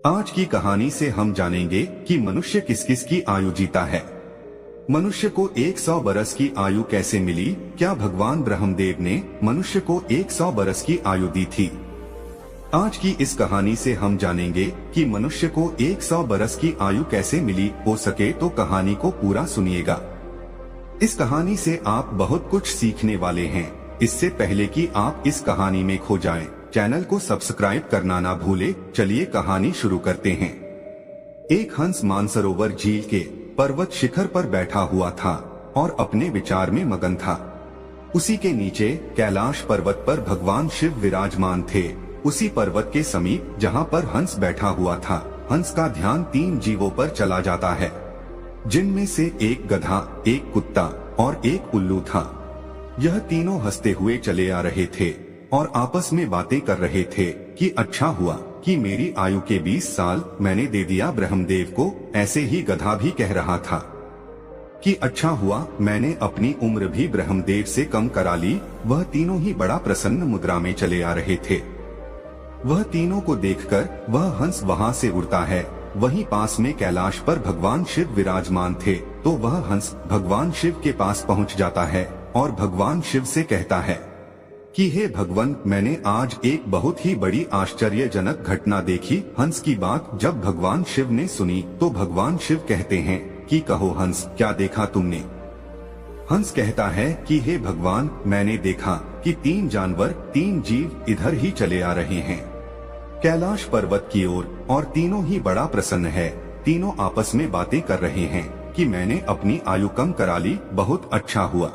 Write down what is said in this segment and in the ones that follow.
आज की कहानी से हम जानेंगे कि मनुष्य किस किस की आयु जीता है। मनुष्य को 100 बरस की आयु कैसे मिली? क्या भगवान ब्रह्मदेव ने मनुष्य को 100 बरस की आयु दी थी? आज की इस कहानी से हम जानेंगे कि मनुष्य को 100 बरस की आयु कैसे मिली। हो सके तो कहानी को पूरा सुनिएगा। इस कहानी से आप बहुत कुछ सीखने वाले हैं। इससे पहले कि आप इस कहानी में खो जाएं, चैनल को सब्सक्राइब करना ना भूले। चलिए कहानी शुरू करते हैं। एक हंस मानसरोवर झील के पर्वत शिखर पर बैठा हुआ था और अपने विचार में मगन था। उसी के नीचे कैलाश पर्वत पर भगवान शिव विराजमान थे। उसी पर्वत के समीप जहाँ पर हंस बैठा हुआ था, हंस का ध्यान 3 जीवों पर चला जाता है, जिनमें से एक गधा, एक कुत्ता और एक उल्लू था। यह तीनों हंसते हुए चले आ रहे थे और आपस में बातें कर रहे थे कि अच्छा हुआ कि मेरी आयु के 20 साल मैंने दे दिया ब्रह्मदेव को। ऐसे ही गधा भी कह रहा था कि अच्छा हुआ मैंने अपनी उम्र भी ब्रह्मदेव से कम करा ली। वह तीनों ही बड़ा प्रसन्न मुद्रा में चले आ रहे थे। वह तीनों को देखकर वह हंस वहां से उड़ता है। वहीं पास में कैलाश पर भगवान शिव विराजमान थे, तो वह हंस भगवान शिव के पास पहुंच जाता है और भगवान शिव से कहता है कि हे भगवान, मैंने आज एक बहुत ही बड़ी आश्चर्यजनक घटना देखी। हंस की बात जब भगवान शिव ने सुनी तो भगवान शिव कहते हैं कि कहो हंस, क्या देखा तुमने? हंस कहता है कि हे भगवान, मैंने देखा कि 3 जानवर, 3 जीव इधर ही चले आ रहे हैं कैलाश पर्वत की ओर, और तीनों ही बड़ा प्रसन्न है। तीनों आपस में बातें कर रहे हैं कि मैंने अपनी आयु कम करा ली, बहुत अच्छा हुआ।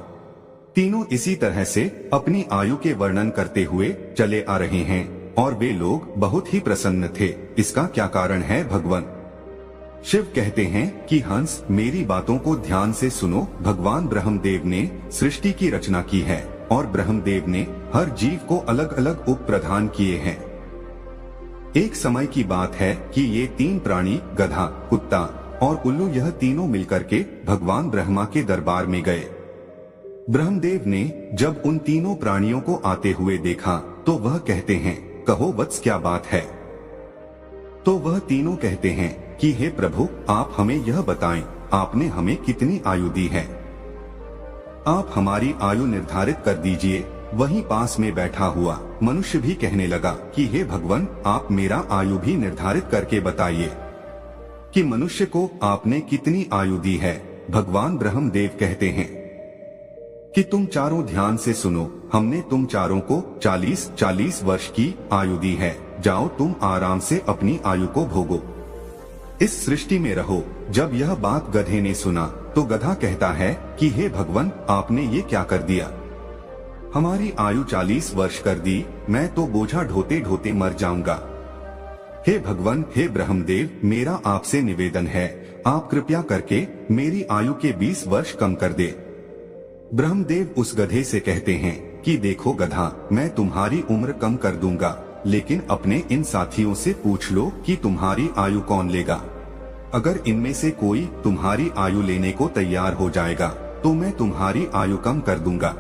तीनों इसी तरह से अपनी आयु के वर्णन करते हुए चले आ रहे हैं और वे लोग बहुत ही प्रसन्न थे। इसका क्या कारण है भगवान? शिव कहते हैं कि हंस, मेरी बातों को ध्यान से सुनो। भगवान ब्रह्मदेव ने सृष्टि की रचना की है और ब्रह्मदेव ने हर जीव को अलग अलग उप प्रदान किए हैं। एक समय की बात है कि ये 3 प्राणी, गधा, कुत्ता और उल्लू, यह तीनों मिलकर के भगवान ब्रह्मा के दरबार में गए। ब्रह्मदेव ने जब उन तीनों प्राणियों को आते हुए देखा तो वह कहते हैं, कहो वत्स, क्या बात है? तो वह तीनों कहते हैं कि हे प्रभु, आप हमें यह बताएं, आपने हमें कितनी आयु दी है? आप हमारी आयु निर्धारित कर दीजिए। वहीं पास में बैठा हुआ मनुष्य भी कहने लगा कि हे भगवान, आप मेरा आयु भी निर्धारित करके बताइए कि मनुष्य को आपने कितनी आयु दी है। भगवान ब्रह्मदेव कहते हैं कि तुम चारों ध्यान से सुनो। हमने तुम चारों को 40-40 वर्ष की आयु दी है। जाओ, तुम आराम से अपनी आयु को भोगो, इस सृष्टि में रहो। जब यह बात गधे ने सुना तो गधा कहता है कि हे भगवान, आपने ये क्या कर दिया? हमारी आयु 40 वर्ष कर दी। मैं तो बोझा ढोते ढोते मर जाऊंगा। हे भगवान, हे ब्रह्मदेव, मेरा आपसे निवेदन है, आप कृपया करके मेरी आयु के 20 वर्ष कम कर दे। ब्रह्मदेव उस गधे से कहते हैं कि देखो गधा, मैं तुम्हारी उम्र कम कर दूंगा, लेकिन अपने इन साथियों से पूछ लो कि तुम्हारी आयु कौन लेगा। अगर इनमें से कोई तुम्हारी आयु लेने को तैयार हो जाएगा तो मैं तुम्हारी आयु कम कर दूंगा।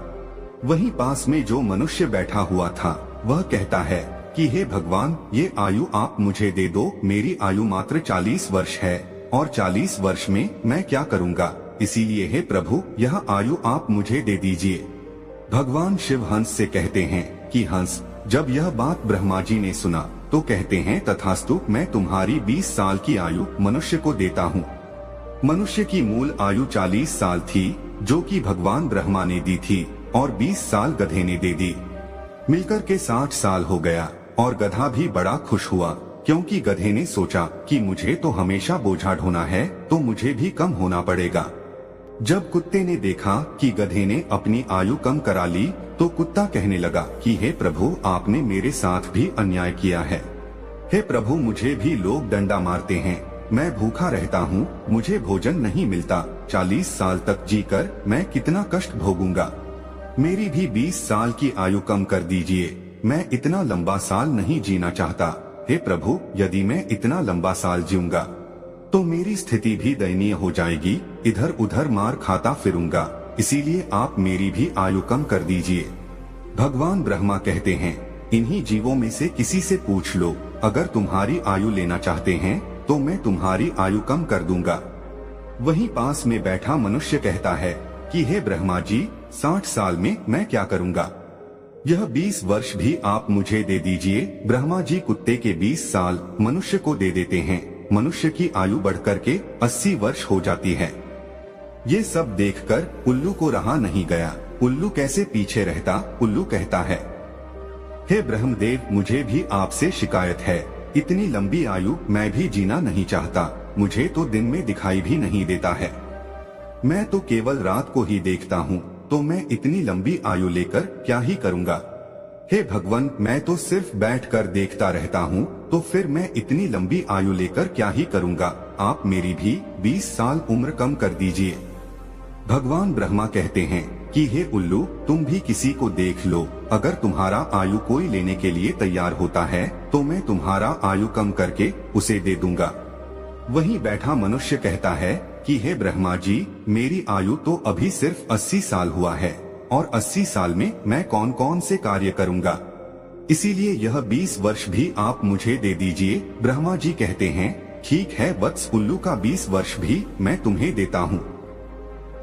वहीं पास में जो मनुष्य बैठा हुआ था वह कहता है कि हे भगवान, ये आयु आप मुझे दे दो। मेरी आयु मात्र 40 वर्ष है और 40 वर्ष में मैं क्या करूंगा? इसीलिए हे प्रभु, यह आयु आप मुझे दे दीजिए। भगवान शिव हंस से कहते हैं कि हंस, जब यह बात ब्रह्मा जी ने सुना तो कहते हैं तथास्तु, मैं तुम्हारी 20 साल की आयु मनुष्य को देता हूँ। मनुष्य की मूल आयु 40 साल थी, जो कि भगवान ब्रह्मा ने दी थी, और 20 साल गधे ने दे दी। मिलकर के 60 साल हो गया और गधा भी बड़ा खुश हुआ, क्योंकि गधे ने सोचा कि मुझे तो हमेशा बोझा ढोना है, तो मुझे भी कम होना पड़ेगा। जब कुत्ते ने देखा कि गधे ने अपनी आयु कम करा ली तो कुत्ता कहने लगा कि हे प्रभु, आपने मेरे साथ भी अन्याय किया है। हे प्रभु, मुझे भी लोग डंडा मारते हैं, मैं भूखा रहता हूँ, मुझे भोजन नहीं मिलता। 40 साल तक जीकर मैं कितना कष्ट भोगूंगा। मेरी भी 20 साल की आयु कम कर दीजिए। मैं इतना लंबा साल नहीं जीना चाहता। हे प्रभु, यदि मैं इतना लंबा साल जीऊंगा तो मेरी स्थिति भी दयनीय हो जाएगी, इधर उधर मार खाता फिरूंगा। इसीलिए आप मेरी भी आयु कम कर दीजिए। भगवान ब्रह्मा कहते हैं इन्हीं जीवों में से किसी से पूछ लो, अगर तुम्हारी आयु लेना चाहते हैं तो मैं तुम्हारी आयु कम कर दूंगा। वहीं पास में बैठा मनुष्य कहता है कि हे ब्रह्मा जी, 60 साल में मैं क्या करूंगा? यह 20 वर्ष भी आप मुझे दे दीजिए। ब्रह्मा जी कुत्ते के 20 साल मनुष्य को दे देते हैं। मनुष्य की आयु बढ़कर के 80 वर्ष हो जाती है। ये सब देखकर उल्लू को रहा नहीं गया। उल्लू कैसे पीछे रहता। उल्लू कहता है, हे ब्रह्मदेव, मुझे भी आपसे शिकायत है। इतनी लंबी आयु मैं भी जीना नहीं चाहता। मुझे तो दिन में दिखाई भी नहीं देता है। मैं तो केवल रात को ही देखता हूँ, तो मैं इतनी लंबी आयु लेकर क्या ही करूँगा। हे भगवान, मैं तो सिर्फ बैठकर देखता रहता हूँ, तो फिर मैं इतनी लंबी आयु लेकर क्या ही करूँगा। आप मेरी भी 20 साल उम्र कम कर दीजिए। भगवान ब्रह्मा कहते हैं कि हे उल्लू, तुम भी किसी को देख लो। अगर तुम्हारा आयु कोई लेने के लिए तैयार होता है तो मैं तुम्हारा आयु कम करके उसे दे दूंगा। वहीं बैठा मनुष्य कहता है कि हे ब्रह्मा जी, मेरी आयु तो अभी सिर्फ 80 साल हुआ है और 80 साल में मैं कौन कौन से कार्य करूंगा, इसीलिए यह 20 वर्ष भी आप मुझे दे दीजिए। ब्रह्मा जी कहते हैं, ठीक है वत्स, उल्लू का 20 वर्ष भी मैं तुम्हें देता हूँ।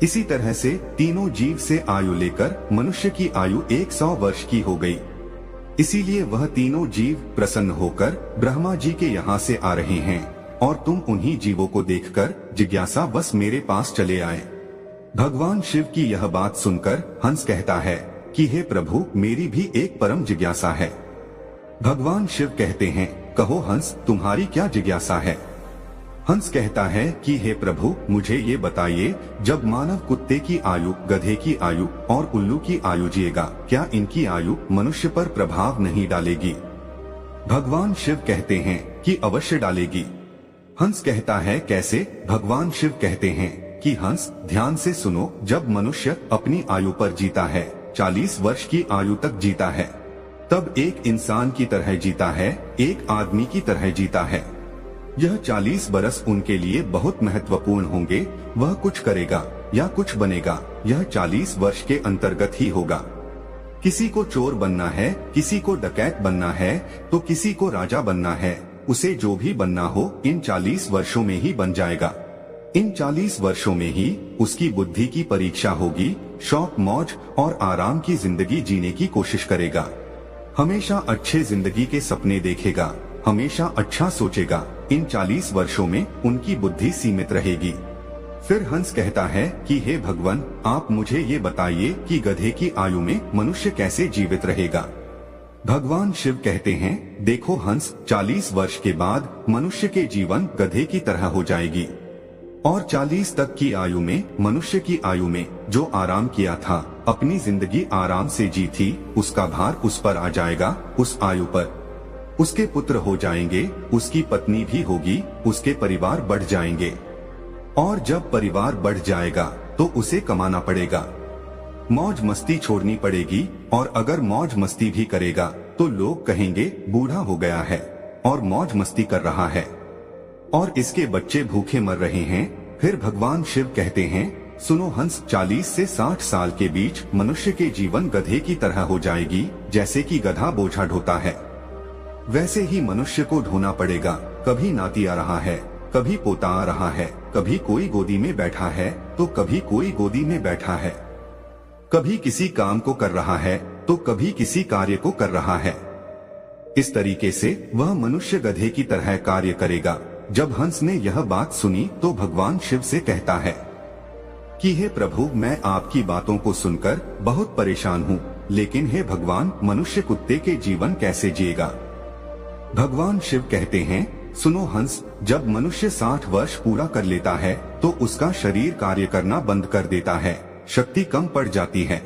इसी तरह से तीनों जीव से आयु लेकर मनुष्य की आयु 100 वर्ष की हो गई। इसीलिए वह तीनों जीव प्रसन्न होकर ब्रह्मा जी के यहाँ से आ रहे हैं और तुम उन्हीं जीवों को देखकर जिज्ञासा बस मेरे पास चले आए। भगवान शिव की यह बात सुनकर हंस कहता है कि हे प्रभु, मेरी भी एक परम जिज्ञासा है। भगवान शिव कहते हैं, कहो हंस, तुम्हारी क्या जिज्ञासा है? हंस कहता है कि हे प्रभु, मुझे ये बताइए, जब मानव कुत्ते की आयु, गधे की आयु और उल्लू की आयु जिएगा, क्या इनकी आयु मनुष्य पर प्रभाव नहीं डालेगी? भगवान शिव कहते हैं कि अवश्य डालेगी। हंस कहता है, कैसे? भगवान शिव कहते हैं कि हंस, ध्यान से सुनो, जब मनुष्य अपनी आयु पर जीता है, 40 वर्ष की आयु तक जीता है, तब एक इंसान की तरह जीता है, एक आदमी की तरह जीता है। यह 40 बरस उनके लिए बहुत महत्वपूर्ण होंगे। वह कुछ करेगा या कुछ बनेगा, यह 40 वर्ष के अंतर्गत ही होगा। किसी को चोर बनना है, किसी को डकैत बनना है, तो किसी को राजा बनना है। उसे जो भी बनना हो इन 40 वर्षों में ही बन जाएगा। इन 40 वर्षों में ही उसकी बुद्धि की परीक्षा होगी। शौक, मौज और आराम की जिंदगी जीने की कोशिश करेगा। हमेशा अच्छे जिंदगी के सपने देखेगा, हमेशा अच्छा सोचेगा। इन 40 वर्षों में उनकी बुद्धि सीमित रहेगी। फिर हंस कहता है कि हे भगवान, आप मुझे ये बताइए कि गधे की आयु में मनुष्य कैसे जीवित रहेगा? भगवान शिव कहते हैं, देखो हंस, 40 वर्ष के बाद मनुष्य के जीवन गधे की तरह हो जाएगी और 40 तक की आयु में, मनुष्य की आयु में जो आराम किया था, अपनी जिंदगी आराम से जी थी, उसका भार उस पर आ जाएगा। उस आयु पर उसके पुत्र हो जाएंगे, उसकी पत्नी भी होगी, उसके परिवार बढ़ जाएंगे और जब परिवार बढ़ जाएगा तो उसे कमाना पड़ेगा, मौज मस्ती छोड़नी पड़ेगी। और अगर मौज मस्ती भी करेगा तो लोग कहेंगे बूढ़ा हो गया है और मौज मस्ती कर रहा है और इसके बच्चे भूखे मर रहे हैं। फिर भगवान शिव कहते हैं, सुनो हंस, 40 से 60 साल के बीच मनुष्य के जीवन गधे की तरह हो जाएगी। जैसे कि गधा बोझा ढोता है, वैसे ही मनुष्य को ढोना पड़ेगा। कभी नाती आ रहा है, कभी पोता आ रहा है, कभी कोई गोदी में बैठा है तो कभी कोई गोदी में बैठा है, कभी किसी काम को कर रहा है तो कभी किसी कार्य को कर रहा है। इस तरीके से वह मनुष्य गधे की तरह कार्य करेगा। जब हंस ने यह बात सुनी तो भगवान शिव से कहता है कि हे प्रभु, मैं आपकी बातों को सुनकर बहुत परेशान हूँ, लेकिन हे भगवान, मनुष्य कुत्ते के जीवन कैसे जिएगा? भगवान शिव कहते हैं, सुनो हंस, जब मनुष्य 60 वर्ष पूरा कर लेता है तो उसका शरीर कार्य करना बंद कर देता है, शक्ति कम पड़ जाती है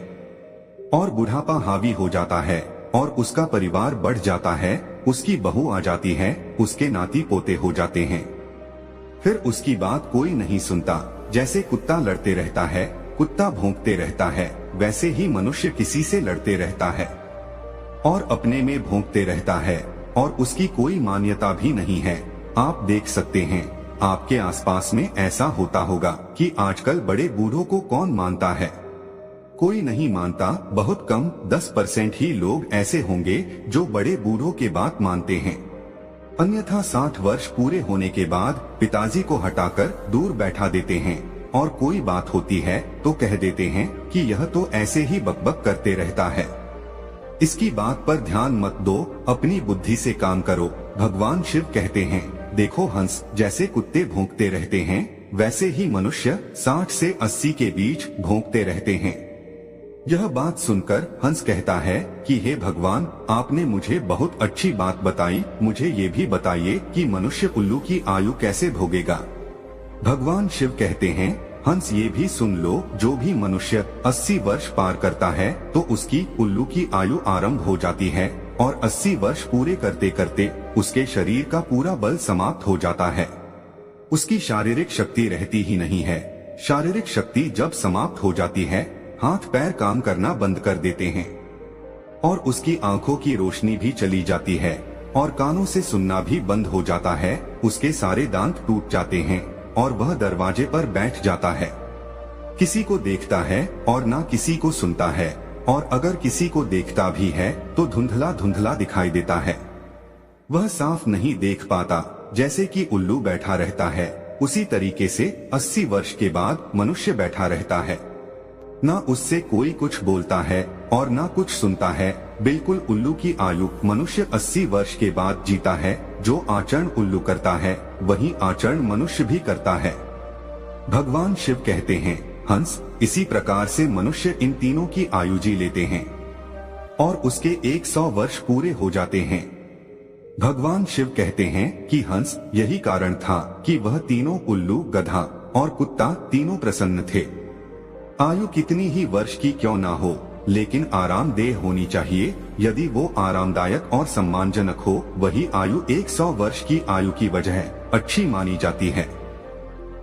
और बुढ़ापा हावी हो जाता है और उसका परिवार बढ़ जाता है, उसकी बहू आ जाती है, उसके नाती पोते हो जाते हैं। फिर उसकी बात कोई नहीं सुनता। जैसे कुत्ता लड़ते रहता है, कुत्ता भौंकते रहता है, वैसे ही मनुष्य किसी से लड़ते रहता है और अपने में भौंकते रहता है और उसकी कोई मान्यता भी नहीं है। आप देख सकते हैं, आपके आसपास में ऐसा होता होगा कि आजकल बड़े बूढ़ों को कौन मानता है। कोई नहीं मानता, बहुत कम 10% ही लोग ऐसे होंगे जो बड़े बूढ़ों के बात मानते हैं। अन्यथा 60 वर्ष पूरे होने के बाद पिताजी को हटाकर दूर बैठा देते हैं और कोई बात होती है तो कह देते हैं कि यह तो ऐसे ही बकबक करते रहता है। इसकी बात पर ध्यान मत दो, अपनी बुद्धि से काम करो। भगवान शिव कहते हैं, देखो हंस जैसे कुत्ते भौंकते रहते हैं वैसे ही मनुष्य 60 से 80 के बीच भौंकते रहते हैं। यह बात सुनकर हंस कहता है कि हे भगवान, आपने मुझे बहुत अच्छी बात बताई, मुझे ये भी बताइए कि मनुष्य उल्लू की आयु कैसे भोगेगा। भगवान शिव कहते हैं, हंस ये भी सुन लो, जो भी मनुष्य 80 वर्ष पार करता है तो उसकी उल्लू की आयु आरंभ हो जाती है और 80 वर्ष पूरे करते करते उसके शरीर का पूरा बल समाप्त हो जाता है। उसकी शारीरिक शक्ति रहती ही नहीं है। शारीरिक शक्ति जब समाप्त हो जाती है, हाथ पैर काम करना बंद कर देते हैं और उसकी आंखों की रोशनी भी चली जाती है और कानों से सुनना भी बंद हो जाता है। उसके सारे दांत टूट जाते हैं और वह दरवाजे पर बैठ जाता है। किसी को देखता है और ना किसी को सुनता है, और अगर किसी को देखता भी है तो धुंधला धुंधला दिखाई देता है। वह साफ नहीं देख पाता, जैसे कि उल्लू बैठा रहता है उसी तरीके से 80 वर्ष के बाद मनुष्य बैठा रहता है। ना उससे कोई कुछ बोलता है और ना कुछ सुनता है। बिल्कुल उल्लू की आयु मनुष्य 80 वर्ष के बाद जीता है। जो आचरण उल्लू करता है वही आचरण मनुष्य भी करता है। भगवान शिव कहते हैं, हंस इसी प्रकार से मनुष्य इन तीनों की आयु जी लेते हैं और उसके 100 वर्ष पूरे हो जाते हैं। भगवान शिव कहते हैं कि हंस यही कारण था कि वह तीनों उल्लू, गधा और कुत्ता तीनों प्रसन्न थे। आयु कितनी ही वर्ष की क्यों ना हो, लेकिन आरामदेह होनी चाहिए। यदि वो आरामदायक और सम्मानजनक हो, वही आयु 100 वर्ष की आयु की वजह अच्छी मानी जाती है।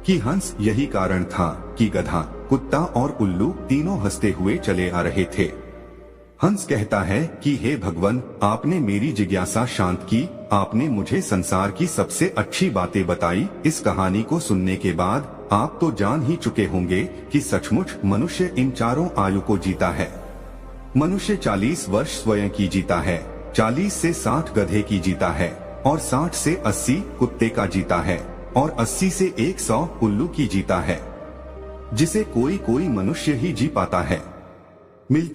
कि हंस यही कारण था कि गधा, कुत्ता और उल्लू तीनों हंसते हुए चले आ रहे थे। हंस कहता है कि हे भगवान, आपने मेरी जिज्ञासा शांत की, आपने मुझे संसार की सबसे अच्छी बातें बताई। इस कहानी को सुनने के बाद आप तो जान ही चुके होंगे कि सचमुच मनुष्य इन चारों आयु को जीता है। मनुष्य 40 वर्ष स्वयं की जीता है, 40 से 60 गधे की जीता है और 60 से 80 कुत्ते का जीता है और 80 से 100 उल्लू की जीता है, जिसे कोई कोई मनुष्य ही जी पाता है। मिलते